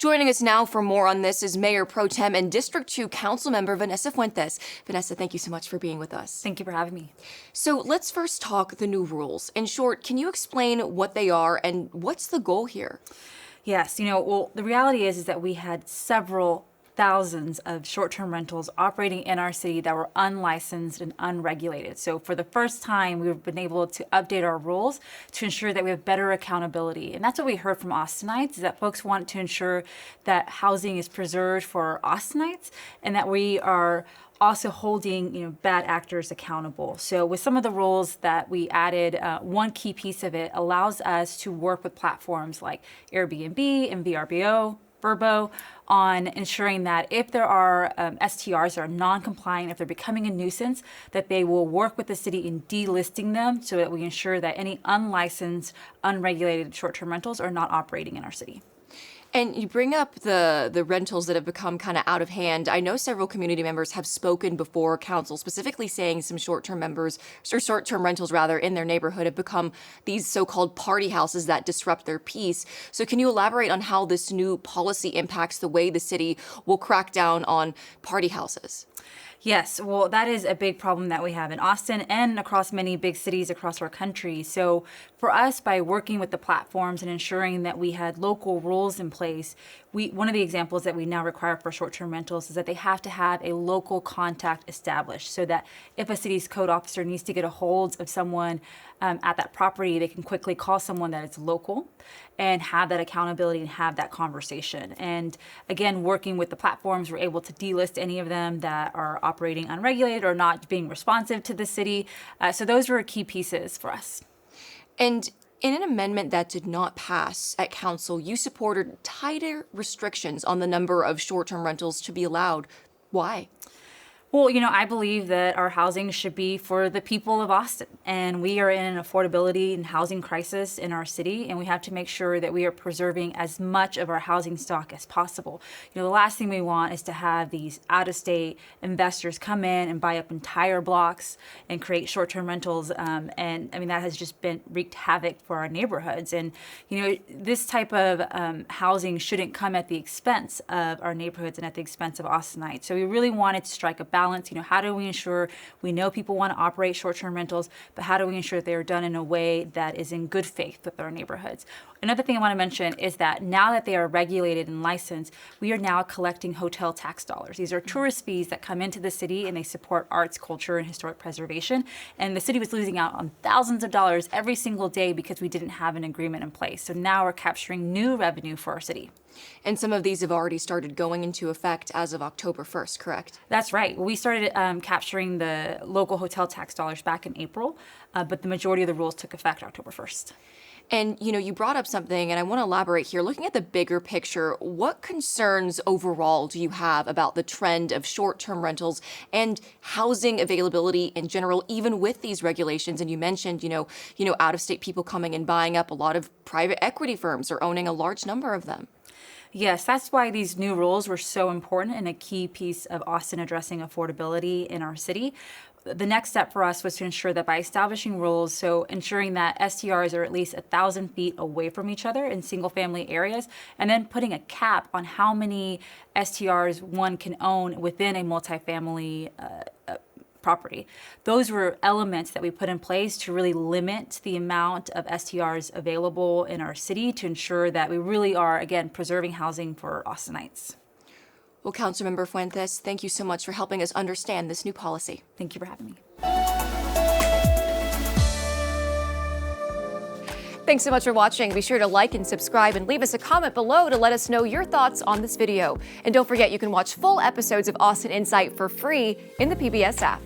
Joining us now for more on this is Mayor Pro Tem and District 2 Council Member Vanessa Fuentes. Vanessa, thank you so much for being with us. Thank you for having me. So let's first talk the new rules. In short, can you explain what they are and what's the goal here? Yes, the reality is that we had several thousands of short-term rentals operating in our city that were unlicensed and unregulated. So for the first time, we've been able to update our rules to ensure that we have better accountability. And that's what we heard from Austinites, is that folks want to ensure that housing is preserved for Austinites and that we are also holding bad actors accountable. So with some of the rules that we added, one key piece of it allows us to work with platforms like Airbnb and VRBO, Verbo, on ensuring that if there are STRs that are non-compliant, if they're becoming a nuisance, that they will work with the city in delisting them so that we ensure that any unlicensed, unregulated short-term rentals are not operating in our city. And you bring up the rentals that have become kind of out of hand. I know several community members have spoken before council, specifically saying some short-term rentals in their neighborhood have become these so-called party houses that disrupt their peace. So can you elaborate on how this new policy impacts the way the city will crack down on party houses? Yes, well, that is a big problem that we have in Austin and across many big cities across our country. So for us, by working with the platforms and ensuring that we had local rules in place, one of the examples that we now require for short-term rentals is that they have to have a local contact established so that if a city's code officer needs to get a hold of someone at that property, they can quickly call someone that is local and have that accountability and have that conversation. And again, working with the platforms, we're able to delist any of them that are operating unregulated or not being responsive to the city. So those were key pieces for us. And in an amendment that did not pass at council, you supported tighter restrictions on the number of short-term rentals to be allowed. Why? Well, I believe that our housing should be for the people of Austin, and we are in an affordability and housing crisis in our city, and we have to make sure that we are preserving as much of our housing stock as possible. The last thing we want is to have these out-of-state investors come in and buy up entire blocks and create short-term rentals, and that has just been wreaked havoc for our neighborhoods. And this type of housing shouldn't come at the expense of our neighborhoods and at the expense of Austinites. So we really wanted to strike a balance. How do we ensure we know people want to operate short-term rentals, but how do we ensure that they are done in a way that is in good faith with our neighborhoods? Another thing I want to mention is that now that they are regulated and licensed, we are now collecting hotel tax dollars. These are tourist fees that come into the city and they support arts, culture, and historic preservation. And the city was losing out on thousands of dollars every single day because we didn't have an agreement in place. So now we're capturing new revenue for our city. And some of these have already started going into effect as of October 1st, correct? That's right. We started capturing the local hotel tax dollars back in April, but the majority of the rules took effect October 1st. And, you brought up something, and I want to elaborate here. Looking at the bigger picture, what concerns overall do you have about the trend of short-term rentals and housing availability in general, even with these regulations? And you mentioned, out-of-state people coming and buying up. A lot of private equity firms are owning a large number of them. Yes, that's why these new rules were so important and a key piece of Austin addressing affordability in our city. The next step for us was to ensure that by establishing rules, so ensuring that STRs are at least 1,000 feet away from each other in single-family areas, and then putting a cap on how many STRs one can own within a multifamily property. Those were elements that we put in place to really limit the amount of STRs available in our city to ensure that we really are, again, preserving housing for Austinites. Well, Councilmember Fuentes, thank you so much for helping us understand this new policy. Thank you for having me. Thanks so much for watching. Be sure to like and subscribe and leave us a comment below to let us know your thoughts on this video. And don't forget, you can watch full episodes of Austin Insight for free in the PBS app.